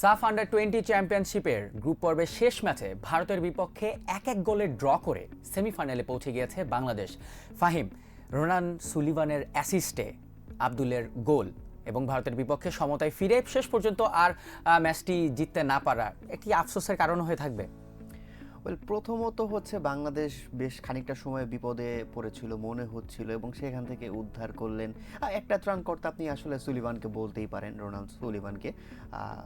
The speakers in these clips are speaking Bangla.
সাফ আন্ডার-20 চ্যাম্পিয়নশিপের গ্রুপ পর্বের শেষ ম্যাচে ভারতের বিপক্ষে 1-1 গোলে ড্র করে সেমিফাইনালে পৌঁছে গিয়েছে বাংলাদেশ। ফাহিম, রোনান সুলিভানের অ্যাসিস্টে আব্দুলের গোল এবং ভারতের বিপক্ষে সমতায় ফিরে শেষ পর্যন্ত আর ম্যাচটি জিততে না পারা একটি আফসোসের কারণ হয়ে থাকবে। প্রথমত হচ্ছে বাংলাদেশ বেশ খানিকটা সময় বিপদে পড়েছিল মনে হচ্ছিল এবং সেখান থেকে উদ্ধার করলেন একটা ত্রাণকর্তা আপনি আসলে সুলিভানকে বলতেই পারেন, রোনাল্ড সুলিভানকে।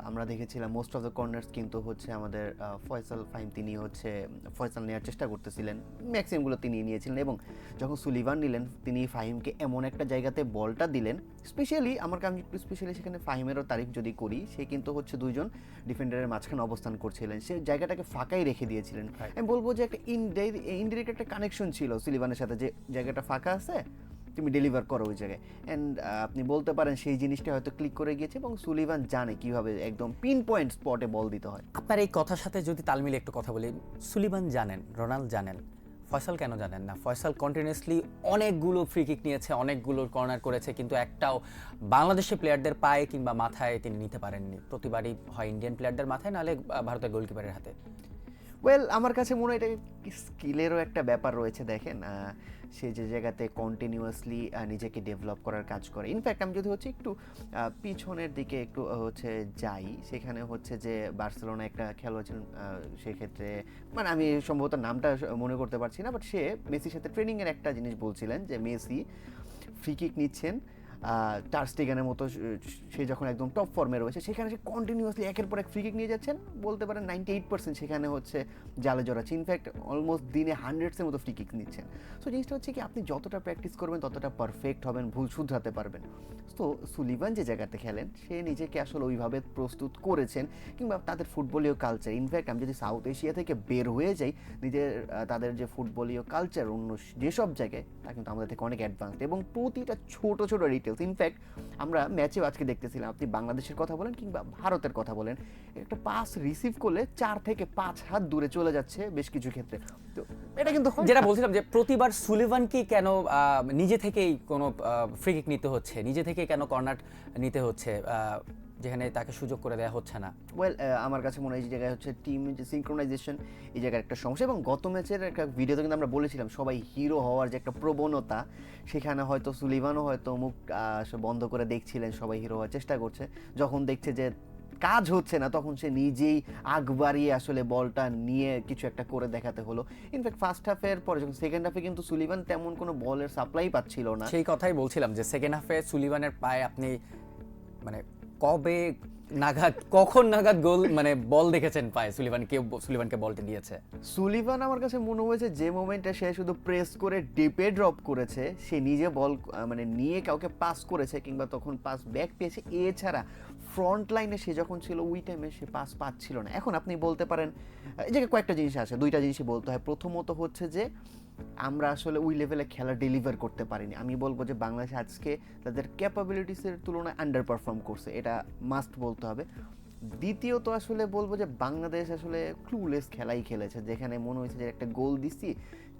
আমরা দেখেছিলাম মোস্ট অফ দ্য কর্নার্স কিন্তু হচ্ছে আমাদের ফয়সাল ফাহিম তিনি হচ্ছে ফয়সাল নেওয়ার চেষ্টা করতেছিলেন, ম্যাক্সিমামগুলো তিনি নিয়েছিলেন এবং যখন সুলিভান নিলেন তিনি ফাহিমকে এমন একটা জায়গাতে বলটা দিলেন। স্পেশালি আমার কাছে স্পেশালি সেখানে ফাহিমেরও তারিফ যদি করি, সে কিন্তু হচ্ছে দুইজন ডিফেন্ডারের মাঝখানে অবস্থান করছিলেন, সে জায়গাটাকে ফাঁকাই রেখে দিয়েছিলেন। আমি বলবো যে একটা ইনডিরেক্ট একটা কানেকশন ছিল সুলিভানের সাথে, যে জায়গাটা ফাঁকা আছে তুমি ডেলিভার করো ওই জায়গায়। অ্যান্ড আপনি বলতে পারেন সেই জিনিসটা হয়তো ক্লিক করে গিয়েছে এবং সুলিভান জানে কিভাবে একদম পিন পয়েন্ট স্পটে বল দিতে হয়। আপনার এই কথার সাথে যদি তাল মিলে একটু কথা বলি, সুলিভান জানেন, রোনাল্ড জানেন, ফয়সাল কেন জানেন না? ফয়সাল কন্টিনিউয়াসলি অনেকগুলো ফ্রি কিক নিয়েছে, অনেকগুলো কর্নার করেছে, কিন্তু একটাও বাংলাদেশি প্লেয়ারদের পায়ে কিংবা মাথায় তিনি নিতে পারেননি। প্রতিবারই হয় ইন্ডিয়ান প্লেয়ারদের মাথায়, নাহলে ভারতের গোলকিপারের হাতে। আমার কাছে মনে হয় এটা স্কিলেরও একটা ব্যাপার রয়েছে। দেখেন সে যে জায়গাতে কন্টিনিউয়াসলি নিজেকে ডেভেলপ করার কাজ করে। ইনফ্যাক্ট আমি যদি হচ্ছে একটু পিছনের দিকে একটু হচ্ছে যাই, সেখানে হচ্ছে যে বার্সেলোনা একটা খেলোয়াড় ছিলেন, সেক্ষেত্রে মানে আমি সম্ভবত নামটা মনে করতে পারছি না, বাট সে মেসির সাথে ট্রেনিংয়ের একটা জিনিস বলছিলেন যে মেসি ফ্রি কিক নিচ্ছেন টার স্টেগানের মতো, সে যখন একদম টপ ফর্মে রয়েছে সেখানে সে কন্টিনিউয়াসলি একের পর এক ফ্রি কিক নিয়ে যাচ্ছেন, বলতে পারেন 98% সেখানে হচ্ছে জালে জড়াচ্ছে। ইনফ্যাক্ট অলমোস্ট দিনে হান্ড্রেডসের মতো ফ্রি কিক নিচ্ছেন। সো জিনিসটা হচ্ছে কি আপনি যতটা প্র্যাকটিস করবেন ততটা পারফেক্ট হবেন, ভুল শুধরাতে পারবেন। তো সুলিভান যে জায়গাতে খেলেন সে নিজেকে আসলে ওইভাবে প্রস্তুত করেছেন, কিংবা তাদের ফুটবলীয় কালচার। ইনফ্যাক্ট আমি যদি সাউথ এশিয়া থেকে বের হয়ে যাই, তাদের যে ফুটবলীয় কালচার অন্য যেসব জায়গায় তা কিন্তু আমাদের থেকে অনেক অ্যাডভান্সড এবং প্রতিটা ছোট ছোট ডিটেলস। ইনফ্যাক্ট আমরা ম্যাচেও আজকে দেখতেছিলাম, আপনি বাংলাদেশের কথা বলেন কিংবা ভারতের কথা বলেন, একটা পাস রিসিভ করলে 4 থেকে 5 হাত দূরে চলে যাচ্ছে বেশ কিছু ক্ষেত্রে। তো এটা কিন্তু যেটা বলছিলাম যে প্রতিবার সুলিভানকে কেন নিজে থেকেই কোনো ফ্রি কিক নিতে হচ্ছে, নিজে থেকে কেন কর্নার নিতে হচ্ছে, যেখানে তাকে সুযোগ করে দেওয়া হচ্ছে না। আমার কাছে মনে হয় এই জায়গায় হচ্ছে টিম যে সিনক্রোনাইজেশন, এই জায়গার একটা সমস্যা। এবং গত ম্যাচের একটা ভিডিওতে কিন্তু আমরা বলেছিলাম সবাই হিরো হওয়ার যে একটা প্রবণতা, সেখানে হয়তো সুলিভানও হয়তো মুখ বন্ধ করে দেখছিলেন, সবাই হিরো হওয়ার চেষ্টা করছে। যখন দেখছে যে কাজ হচ্ছে না তখন সে নিজেই আগ বাড়িয়ে আসলে বলটা নিয়ে কিছু একটা করে দেখাতে হলো। ইনফ্যাক্ট ফার্স্ট হাফের পরে যখন সেকেন্ড হাফে কিন্তু সুলিভান তেমন কোনো বলের সাপ্লাই পাচ্ছিল না। সেই কথাই বলছিলাম যে সেকেন্ড হাফে সুলিভানের পায়ে আপনি মানে কবে নাগাদ কখন নাগাদ গোল মানে বল দেখেছেন পায়ে সুলিভানকে বলটা দিয়েছে? সুলিভান আমার কাছে মনে হয়েছে যে মোমেন্টে সে শুধু প্রেস করে ডিপে ড্রপ করেছে, সে নিজে বল মানে নিয়ে কাউকে পাস করেছে কিংবা তখন পাস ব্যাক পেয়েছে, এছাড়া ফ্রন্ট লাইনে সে যখন ছিল ওই টাইমে সে পাস পাচ্ছিল না। এখন আপনি বলতে পারেন এই জায়গায় কয়েকটা জিনিস আছে, দুইটা জিনিসই বলতে হয়। প্রথমত হচ্ছে যে আমরা আসলে ওই লেভেলে খেলা ডেলিভার করতে পারিনি। আমি বলবো যে বাংলাদেশ আজকে তাদের ক্যাপাবিলিটিসের তুলনায় আন্ডার পারফর্ম করছে, এটা মাস্ট বলতে হবে। দ্বিতীয়ত আসলে বলবো যে বাংলাদেশ আসলে ক্লুলেস খেলাই খেলেছে, যেখানে মনে হয়েছে যে একটা গোল দিচ্ছি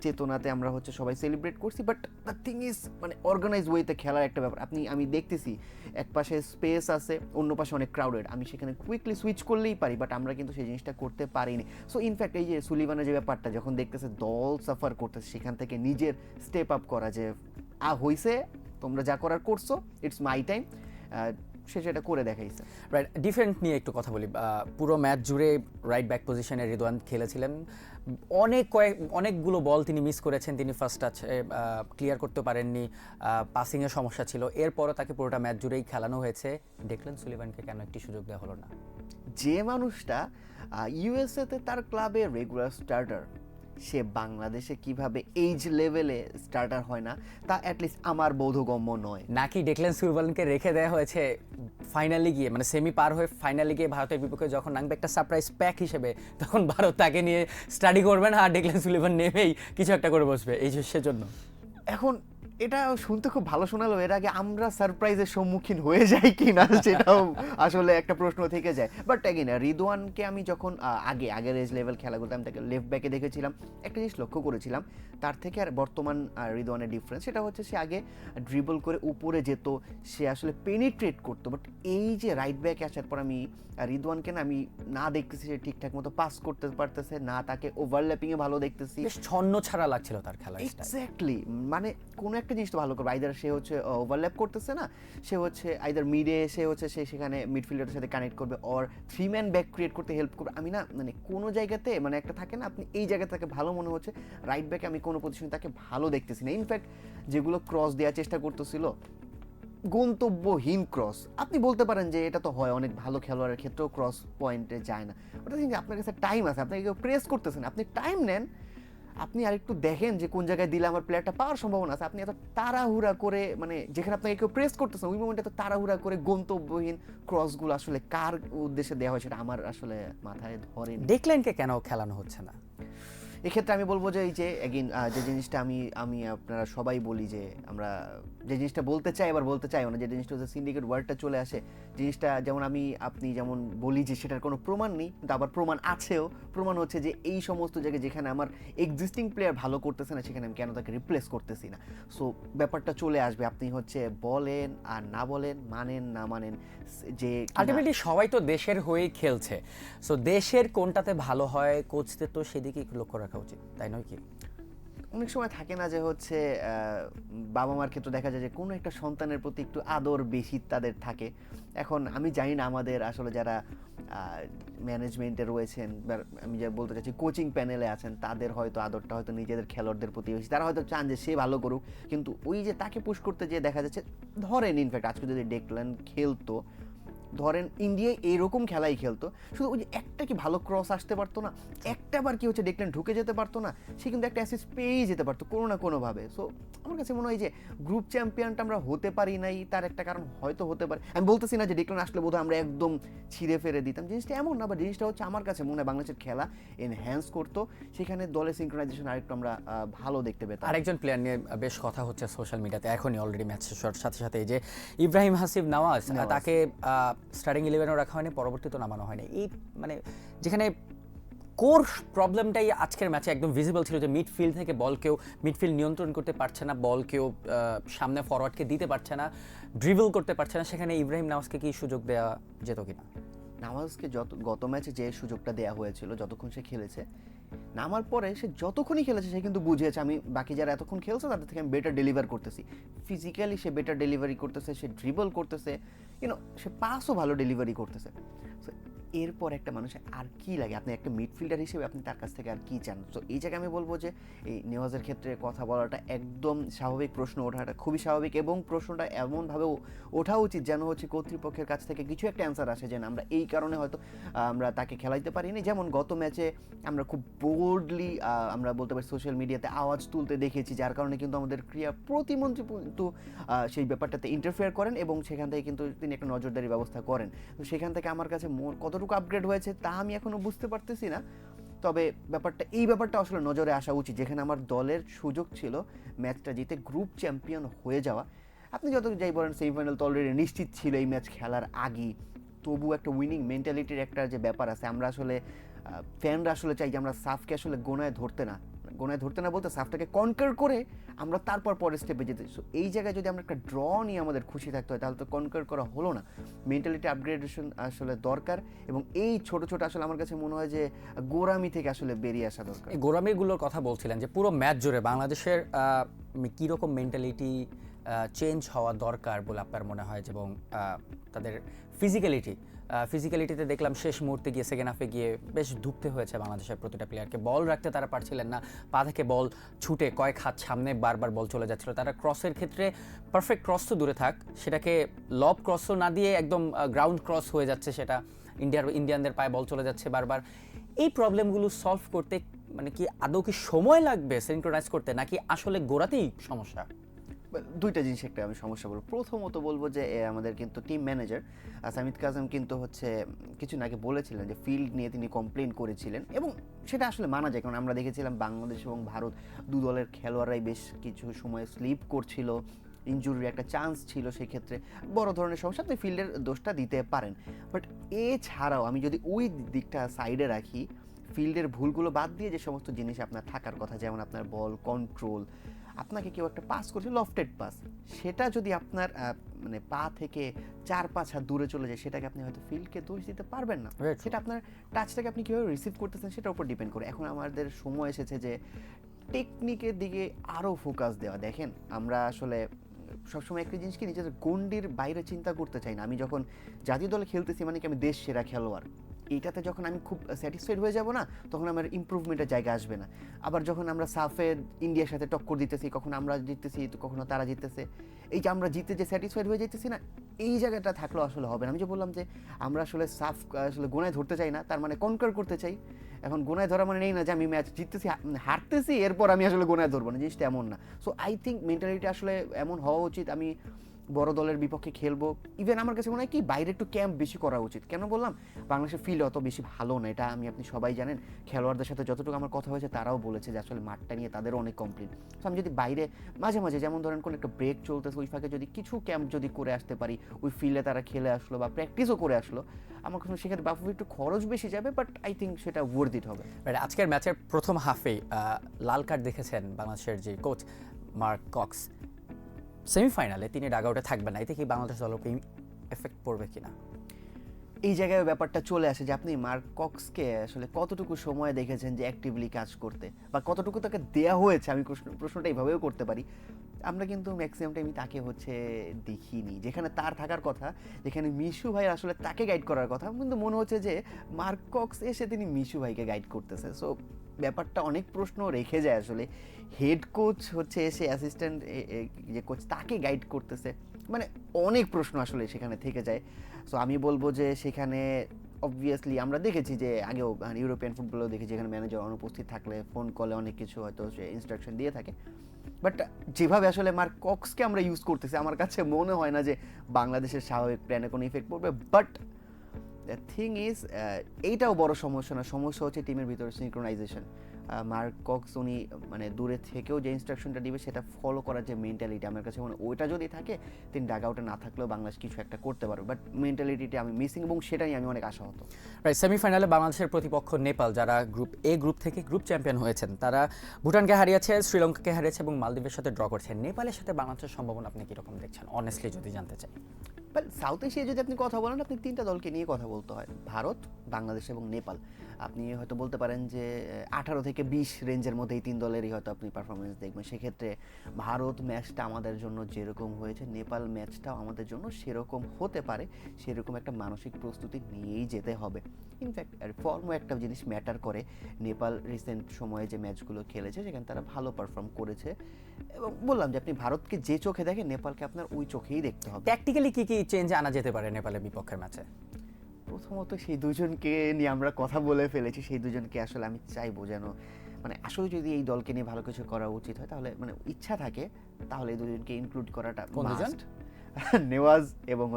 চেতনাতে আমরা হচ্ছে সবাই সেলিব্রেট করছি, বাট দ্য থিং ইজ মানে অর্গানাইজ ওয়েতে খেলার একটা ব্যাপার। আমি দেখতেছি এক পাশে স্পেস আছে, অন্য পাশে অনেক ক্রাউডেড, আমি সেখানে কুইকলি সুইচ করলেই পারি, বাট আমরা কিন্তু সেই জিনিসটা করতে পারিনি। সো ইনফ্যাক্ট এই যে সুলিভানের যে ব্যাপারটা, যখন দেখতেছে দল সাফার করতেছে, সেখান থেকে নিজের স্টেপ আপ করা যে হইছে, তোমরা যা করার করছো, ইটস মাই টাইম, সে সেটা করে দেখাইছে। রাইট, ডিফেন্স নিয়ে একটু কথা বলি। পুরো ম্যাচ জুড়ে রাইট ব্যাক পজিশনে রিদওয়ান খেলেছিলেন, অনেকগুলো বল তিনি মিস করেছেন, তিনি ফার্স্ট টাচ ক্লিয়ার করতে পারেননি, পাসিংয়ের সমস্যা ছিল, এরপরও তাকে পুরোটা ম্যাচ জুড়েই খেলানো হয়েছে। ডেকলান সুলিভানকে কেন একটি সুযোগ দেওয়া হলো না? যে মানুষটা ইউএসএতে তার ক্লাবে রেগুলার স্টার্টার, সে বাংলাদেশে কিভাবে এইজ লেভেলে স্টার্টার হয় না, তা অ্যাটলিস্ট আমার বোধগম্য নয়। নাকি ডেকলান সুলিভানকে রেখে দেওয়া হয়েছে ফাইনালে গিয়ে, মানে সেমি পার হয়ে ফাইনালে গিয়ে ভারতের বিপক্ষে যখন নামবে একটা সারপ্রাইজ প্যাক হিসেবে, তখন ভারত তাকে নিয়ে স্টাডি করবে না আর ডেকলান সুলিভান নেমেই কিছু একটা করে বসবে এই সেজন্য? এখন এটা শুনতে খুব ভালো শোনালো, এর আগে আমরা সারপ্রাইজের সম্মুখীন হয়ে যাই কিনা সেটাও আসলে একটা প্রশ্ন থেকে যায়। বাট অ্যাগেন রিদওয়ানকে আমি যখন আগের এজ লেভেল খেলাগুলোতে আমি তাকে লেফট ব্যাকে দেখেছিলাম, একটা জিনিস লক্ষ্য করেছিলাম তার থেকে আর বর্তমান রিদওয়ানের ডিফারেন্স, সেটা হচ্ছে সে আগে ড্রিবল করে উপরে যেত, সে আসলে পেনিট্রেট করতো। বাট এই যে রাইট ব্যাকে আসার পর আমি রিদওয়ানকে না আমি না দেখতেছি সে ঠিকঠাক মতো পাস করতে পারতেছে না, তাকে ওভারল্যাপিংয়ে ভালো দেখতেছি। বেশ ছন্ন ছাড়া লাগছিল তার খেলার স্টাইল। এক্স্যাক্টলি, মানে কোনো একটা জিনিস তো ভালো করবে, আইদার সে হচ্ছে ওভারল্যাপ করতেছে না, সে হচ্ছে আইদার মিডে সে হচ্ছে সে সেখানে মিডফিল্ডারের সাথে কানেক্ট করবে অর 3 ম্যান ব্যাক ক্রিয়েট করতে হেল্প করবে। আমি না মানে কোনো জায়গাতে মানে একটা থাকে না আপনি এই জায়গা থেকে ভালো মনে হচ্ছে, রাইট ব্যাকে আমি কোনো পজিশনে তাকে ভালো দেখতেছি না। ইনফ্যাক্ট যেগুলো ক্রস দেওয়ার চেষ্টা করতেছিল গন্তব্যহীন ক্রস, আপনি বলতে পারেন যে এটা তো হয় অনেক ভালো খেলোয়াড়ের ক্ষেত্রেও ক্রস পয়েন্টে যায় না, ওটা কিন্তু আপনার কাছে টাইম আছে, আপনাকে কেউ প্রেস করতেছেন, আপনি টাইম নেন, আপনি আরেকটু দেখেন যে কোন জায়গায় দিলে আমার প্লেয়ারটা পাওয়ার সম্ভাবনা আছে। আপনি এত তাড়াহুড়া করে মানে যেখানে আপনাকে কেউ প্রেস করতেছেন ওই মোমেন্টে এত তাড়াহুড়া করে গন্তব্যহীন ক্রসগুলো আসলে কার উদ্দেশ্যে দেওয়া হয় সেটা আমার আসলে মাথায় ধরেনি। ডেকল্যানকে কেন খেলানো হচ্ছে না? এক্ষেত্রে আমি বলবো যে এই যে এগেইন যে জিনিসটা আমি আপনারা সবাই বলি যে আমরা যে জিনিসটা বলতে চাই এবার বলতে চাইও না, যে জিনিসটা হচ্ছে সিন্ডিকেট ওয়ার্ডটা চলে আসে, জিনিসটা যেমন আপনি যেমন বলি যে সেটার কোনো প্রমাণ নেই, কিন্তু আবার প্রমাণ আছেও। প্রমাণ হচ্ছে যে এই সমস্ত জায়গায় যেখানে আমার এক্সিস্টিং প্লেয়ার ভালো করতেছে না সেখানে আমি কেন তাকে রিপ্লেস করতেছি না। সো ব্যাপারটা চলে আসবে, আপনি হচ্ছে বলেন আর না বলেন, মানেন না মানেন, যে আলটিমেটলি সবাই তো দেশের হয়েই খেলছে, সো দেশের কোনটাতে ভালো হয় কোচদের তো সেদিকে একটু লক্ষ্য রাখা উচিত, তাই নয় কি? অনেক সময় থাকে না যে হচ্ছে বাবা মার ক্ষেত্রে দেখা যায় যে কোনো একটা সন্তানের প্রতি একটু আদর বেশি তাদের থাকে। এখন আমি জানি না আমাদের আসলে যারা ম্যানেজমেন্টে রয়েছেন বা আমি যা বলতে চাচ্ছি কোচিং প্যানেলে আছেন তাদের হয়তো আদরটা হয়তো নিজেদের খেলোয়াড়দের প্রতি বেশি, তারা হয়তো চান যে সে ভালো করুক, কিন্তু ওই যে তাকে পুশ করতে যেয়ে দেখা যাচ্ছে, ধরেন ইনফ্যাক্ট আজকে যদি ডেকল্যান খেলতো, ধরেন ইন্ডিয়ায় এরকম খেলাই খেলতো, শুধু ওই যে একটা কি ভালো ক্রস আসতে পারতো না, একটা বার কি হচ্ছে ডেকল্যান ঢুকে যেতে পারতো না, সে কিন্তু একটা অ্যাসিস্ট পেয়েই যেতে পারতো কোনো না কোনোভাবে। সো আমার কাছে মনে হয় যে গ্রুপ চ্যাম্পিয়নটা আমরা হতে পারি নাই, তার একটা কারণ হয়তো হতে পারে, আমি বলতেছি না যে ডেকল্যান আসলে বোধহয় আমরা একদম ছিঁড়ে ফেরে দিতাম, জিনিসটা এমন না, বা জিনিসটা হচ্ছে আমার কাছে মনে হয় বাংলাদেশের খেলা এনহ্যান্স করতো, সেখানে দলের সিনক্রোনাইজেশন আরেকটু আমরা ভালো দেখতে পেতাম। আরেকজন প্লেয়ার নিয়ে বেশ কথা হচ্ছে সোশ্যাল মিডিয়াতে এখনই, অলরেডি ম্যাচ শেষ সাথে সাথে, এই যে ইব্রাহিম হাসিব নওয়াজ, তাকে স্টার্টিং 11-এও রাখা হয়নি, পরবর্তীতে নামানো হয়নি। এই মানে যেখানে কোর প্রবলেমটাই আজকের ম্যাচে একদম ভিজিবল ছিল, যে মিডফিল্ড থেকে মিডফিল্ড নিয়ন্ত্রণ করতে পারছে না, বল কেউ সামনে ফরওয়ার্ডকে দিতে পারছে না, ড্রিবল করতে পারছে না, সেখানে ইব্রাহিম নওয়াজকে কি সুযোগ দেওয়া যেত কিনা? নামাজকে গত ম্যাচে যে সুযোগটা দেওয়া হয়েছিল যতক্ষণ সে খেলেছে, নামার পরে সে যতক্ষণই খেলেছে সে কিন্তু বুঝিয়েছে আমি বাকি যারা এতক্ষণ খেলছে তাদের থেকে আমি বেটার ডেলিভার করতেছি, ফিজিক্যালি সে বেটার ডেলিভারি করতেছে, সে ড্রিবল করতেছে, সে পাসও ভালো ডেলিভারি করতেছে। সো এরপর একটা মানুষের আর কি লাগে, আপনি একটা মিডফিল্ডার হিসেবে আপনি তার কাছ থেকে আর কি চান? তো এই জায়গায় আমি বলবো যে এই নেওয়াজের ক্ষেত্রে কথা বলাটা একদম স্বাভাবিক, প্রশ্ন ওঠাটা খুবই স্বাভাবিক, এবং প্রশ্নটা এমনভাবে ওঠা উচিত যেন হচ্ছে কর্তৃপক্ষের কাছ থেকে কিছু একটা অ্যান্সার আসে, যে আমরা এই কারণে হয়তো আমরা তাকে খেলাইতে পারিনি। যেমন গত ম্যাচে আমরা খুব বোল্ডলি আমরা বলতে পারি সোশ্যাল মিডিয়াতে আওয়াজ তুলতে দেখেছি, যার কারণে কিন্তু আমাদের ক্রীড়া প্রতিমন্ত্রী কিন্তু সেই ব্যাপারটাতে ইন্টারফেয়ার করেন এবং সেখান থেকে কিন্তু তিনি একটা নজরদারি ব্যবস্থা করেন। তো সেখান থেকে আমার কাছে কতটুকু আপগ্রেড হয়েছে তা আমি এখনও বুঝতে পারতেছি না, তবে এই ব্যাপারটা আসলে নজরে আসা উচিত, যেখানে আমার দলের সুযোগ ছিল ম্যাচটা জিতে গ্রুপ চ্যাম্পিয়ন হয়ে যাওয়া। আপনি যত যাই বলেন সেমিফাইনাল তো অলরেডি নিশ্চিত ছিল এই ম্যাচ খেলার আগেই, তবু একটা উইনিং মেন্টালিটির একটা যে ব্যাপার আছে, আমরা আসলে ফ্যানরা আসলে চাই যে আমরা সাফকে আসলে গোনায় ধরতে না বলতে সাফটাকে কনকার করে আমরা তারপর পরের স্টেপে যেতে। সো এই জায়গায় যদি আমরা একটা ড্র নিয়ে আমাদের খুশি থাকতে হয় তাহলে তো কনকার করা হলো না, মেন্টালিটি আপগ্রেডেশন আসলে দরকার, এবং এই ছোট ছোট আসলে আমার কাছে মনে হয় যে গোরামি থেকে আসলে বেরিয়ে আসা দরকার। এই গোরামিগুলোর কথা বলছিলেন যে পুরো ম্যাচ জুড়ে বাংলাদেশের কীরকম মেন্টালিটি চেঞ্জ হওয়া দরকার বলে আপনার মনে হয়, এবং তাদের ফিজিক্যালিটিতে দেখলাম শেষ মুহূর্তে গিয়ে সেকেন্ড হাফে গিয়ে বেশ ধুঁকতে হয়েছে বাংলাদেশের প্রতিটা প্লেয়ারকে, বল রাখতে তারা পারছিলেন না, পা থেকে বল ছুটে কয়েক হাত সামনে বারবার বল চলে যাচ্ছিল, তারা ক্রসের ক্ষেত্রে পারফেক্ট ক্রস তো দূরে থাক, সেটাকে লব ক্রসও না দিয়ে একদম গ্রাউন্ড ক্রস হয়ে যাচ্ছে, সেটা ইন্ডিয়ানদের পায়ে বল চলে যাচ্ছে বারবার। এই প্রবলেমগুলো সলভ করতে মানে কি আদৌ কি সময় লাগবে সিনক্রোনাইজ করতে, নাকি আসলে গোড়াতেই সমস্যা? দুইটা জিনিস একটা আমি সমস্যা বলবো। প্রথমত বলবো যে আমাদের কিন্তু টিম ম্যানেজার সামিত কাজম কিন্তু হচ্ছে কিছুদিন আগে বলেছিলেন যে ফিল্ড নিয়ে তিনি কমপ্লেন করেছিলেন, এবং সেটা আসলে মানা যায়, কারণ আমরা দেখেছিলাম বাংলাদেশ এবং ভারত দু দলের খেলোয়াড়রাই বেশ কিছু সময় স্লিপ করছিল, ইনজুরির একটা চান্স ছিল, সেক্ষেত্রে বড় ধরনের সমস্যা, আপনি ফিল্ডের দোষটা দিতে পারেন। বাট এছাড়াও আমি যদি ওই দিকটা সাইডে রাখি, ফিল্ডের ভুলগুলো বাদ দিয়ে যে সমস্ত জিনিস আপনার থাকার কথা, যেমন আপনার বল কন্ট্রোল, আপনাকে কেউ একটা পাস করছে লফটেড পাস, সেটা যদি আপনার মানে পা থেকে 4-5 হাত দূরে চলে যায়, সেটাকে আপনি হয়তো ফিল্ডকে দোষ দিতে পারবেন না। Very true. সেটা আপনার টাচটাকে আপনি কীভাবে রিসিভ করতেছেন সেটার উপর ডিপেন্ড করে। এখন আমাদের সময় এসেছে যে টেকনিকের দিকে আরও ফোকাস দেওয়া। দেখেন, আমরা আসলে সবসময় একটা জিনিস কি, নিজেদের গণ্ডির বাইরে চিন্তা করতে চাই না। আমি যখন জাতীয় দলে খেলতেছি মানে কি আমি দেশ সেরা খেলোয়াড়, এইটাতে যখন আমি খুব স্যাটিসফাইড হয়ে যাব না, তখন আমার ইমপ্রুভমেন্টের জায়গা আসবে না। আবার যখন আমরা সাফে ইন্ডিয়ার সাথে টক্কর দিতেছি, কখনো আমরা জিততেছি তো কখনো তারা জিততেছে, এই যে আমরা জিতে যে স্যাটিসফাইড হয়ে যেতেছি না, এই জায়গাটা থাকলেও আসলে হবে না। আমি যে বললাম যে আমরা আসলে সাফ আসলে গোনায় ধরতে চাই না, তার মানে কনকার করতে চাই। এখন গোনায় ধরা মানে নেই না যে আমি ম্যাচ জিততেছি হারতেছি এরপর আমি আসলে গোনায় ধরবো না, জিনিসটা এমন না। সো আই থিঙ্ক মেন্টালিটি আসলে এমন হওয়া উচিত, আমি বড় দলের বিপক্ষে খেলবো, ইভেন আমার কাছে মনে হয় কি বাইরে একটু ক্যাম্প বেশি করা উচিত। কেন বললাম, বাংলাদেশের ফিল্ড অত বেশি ভালো না, এটা আপনি সবাই জানেন। খেলোয়াড়দের সাথে যতটুকু আমার কথা হয়েছে তারাও বলেছে যে আসলে মাঠটা নিয়ে তাদেরও অনেক কমপ্লেন। সো আমি যদি বাইরে মাঝে মাঝে, যেমন ধরেন কোনো একটা ব্রেক চলতেছে, ওই ফাঁকে যদি কিছু ক্যাম্প যদি করে আসতে পারি, ওই ফিল্ডে তারা খেলে আসলো বা প্র্যাকটিসও করে আসলো, আমার কাছে সেক্ষেত্রে বাফুফে একটু খরচ বেশি যাবে, বাট আই থিঙ্ক সেটা ওয়ার্থ ইট হবে। আজকের ম্যাচের প্রথম হাফেই লাল কার্ড দেখেছেন বাংলাদেশের যে কোচ মার্ক কক্স। সেমিফাইনালে তিনি ডাগ আউটে থাকবেন না, এতে কি বাংলাদেশ দলকে এফেক্ট পড়বে কিনা? এই জায়গায় ব্যাপারটা চলে আসে যে আপনি মার্ক কক্সকে আসলে কতটুকু সময় দেখেছেন যে অ্যাক্টিভলি কাজ করতে, বা কতটুকু তাকে দেয়া হয়েছে। আমি প্রশ্নটা এইভাবেও করতে পারি। আমরা কিন্তু ম্যাক্সিমাম টাইম তাকে দেখিনি, যেখানে তার থাকার কথা, যেখানে মিশু ভাই আসলে তাকে গাইড করার কথা, কিন্তু মনে হচ্ছে যে মার্ক কক্স এসে তিনি মিশু ভাইকে গাইড করতেছে। সো ব্যাপারটা অনেক প্রশ্ন রেখে যায় আসলে। হেড কোচ এসে অ্যাসিস্ট্যান্ট যে কোচ তাকে গাইড করতেছে, মানে অনেক প্রশ্ন আসলে সেখানে থেকে যায়। সো আমি বলবো যে সেখানে অবভিয়াসলি আমরা দেখেছি যে আগেও ইউরোপিয়ান ফুটবলেও দেখেছি, যেখানে ম্যানেজার অনুপস্থিত থাকলে ফোন কলে অনেক কিছু হয়তো সে ইনস্ট্রাকশন দিয়ে থাকে। বাট যেভাবে আসলে মার্ক কক্সকে আমরা ইউজ করতেছি, আমার কাছে মনে হয় না যে বাংলাদেশের স্বাভাবিক প্ল্যানে কোনো ইফেক্ট পড়বে। বাট দ্য থিং ইজ, এইটাও বড় সমস্যা না, সমস্যা হচ্ছে টিমের ভিতরে সিনক্রোনাইজেশন। মার্ক কক্স উনি মানে দূরে থেকেও যে ইনস্ট্রাকশনটা দিবে সেটা ফলো করার যে মেন্টালিটি, আমার কাছে মনে ওইটা যদি থাকে, তিনি ডাগ আউটে না থাকলেও বাংলাদেশ কিছু একটা করতে পারবে। বাট মেন্টালিটিটা আমি মিসিং, এবং সেটা নিয়ে আমি অনেক আশাহত। রাইট, সেমিফাইনালে বাংলাদেশের প্রতিপক্ষ নেপাল, যারা গ্রুপ থেকে গ্রুপ চ্যাম্পিয়ন হয়েছেন, তারা ভুটানকে হারিয়েছে, শ্রীলঙ্কাকে হারিয়েছে এবং মালদ্বীপের সাথে ড্র করছে। নেপালের সাথে বাংলাদেশের সম্ভাবনা আপনি কীরকম দেখছেন, অনেস্টলি যদি জানতে চাই? সাউথ এশিয়া যদি আপনি কথা বলেন, আপনি তিনটা দলকে নিয়ে কথা বলতে হয়, ভারত, বাংলাদেশ এবং নেপাল। আপনি হয়তো বলতে পারেন যে 18 থেকে 20 রেঞ্জের মধ্যে এই তিন দলেরই হয়তো আপনি পারফরমেন্স দেখবেন। সেক্ষেত্রে ভারত ম্যাচটা আমাদের জন্য যেরকম হয়েছে, নেপাল ম্যাচটাও আমাদের জন্য সেরকম হতে পারে। সেরকম একটা মানসিক প্রস্তুতি নিয়েই যেতে হবে। ইনফ্যাক্ট ফর্মও একটা জিনিস ম্যাটার করে। নেপাল রিসেন্ট সময়ে যে ম্যাচগুলো খেলেছে সেখানে তারা ভালো পারফর্ম করেছে, এবং বললাম যে আপনি ভারতকে যে চোখে দেখেন, নেপালকে আপনার ওই চোখেই দেখতে হবে। ট্যাকটিক্যালি কী কী চেঞ্জ আনা যেতে পারে নেপালের বিপক্ষের ম্যাচে? প্রথমত সেই দুজনকে নিয়ে আমরা কথা বলে ফেলেছি, সেই দুজনকে আসলে আমি চাইবো যেন, মানে আসলে যদি এই দলকে নিয়ে ভালো কিছু করা উচিত হয়, তাহলে মানে ইচ্ছা থাকে, তাহলে এই দুজনকে ইনক্লুড করাটা মাস্ট। নেওয়াজ এবং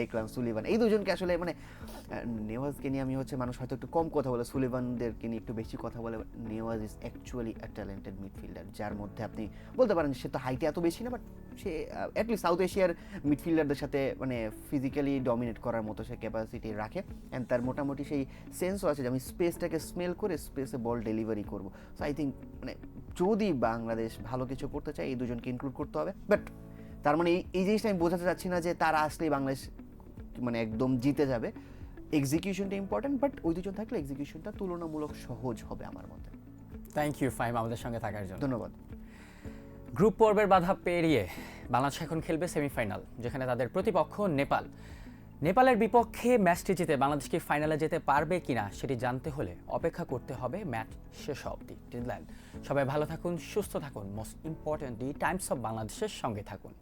ডেকলান সুলিভান, এই দুজনকে আসলে মানে নেওয়াজকে নিয়ে আমি মানুষ হয়তো একটু কম কথা বলে, সুলিভানদেরকে নিয়ে একটু বেশি কথা বলে। Nawaz is actually a talented midfielder, যার মধ্যে আপনি বলতে পারেন সে তো হাইটে এত বেশি না, বাট সে অ্যাটলিস্ট সাউথ এশিয়ার মিডফিল্ডারদের সাথে মানে ফিজিক্যালি ডমিনেট করার মতো সে ক্যাপাসিটি রাখে। অ্যান্ড তার মোটামুটি সেই সেন্সও আছে যে আমি স্পেসটাকে স্মেল করে স্পেসে বল ডেলিভারি করবো। সো আই থিঙ্ক মানে যদি বাংলাদেশ ভালো কিছু করতে চায়, এই দুজনকে ইনক্লুড করতে হবে। বাট তার মানে এই জিনিসটা আমি বোঝাতে চাচ্ছি না যে তারা আসলেই বাংলাদেশ মানে একদম জিতে যাবে। এক্সিকিউশনটা ইম্পর্টেন্ট, বাট ওই দুজন থাকলে এক্সিকিউশনটা তুলনামূলক সহজ হবে আমার মতে। থ্যাংক ইউ ফাহিম আমাদের সঙ্গে থাকার জন্য। ধন্যবাদ। গ্রুপ পর্বের বাধা পেরিয়ে বাংলাদেশ এখন খেলবে সেমিফাইনাল, যেখানে তাদের প্রতিপক্ষ নেপাল। নেপালের বিপক্ষে ম্যাচটি জিতে বাংলাদেশ কি ফাইনালে যেতে পারবে কিনা সেটি জানতে হলে অপেক্ষা করতে হবে ম্যাচ শেষ অবধি। সবাই ভালো থাকুন, সুস্থ থাকুন, মোস্ট ইম্পর্টেন্টলি টাইমস অফ বাংলাদেশের সঙ্গে থাকুন।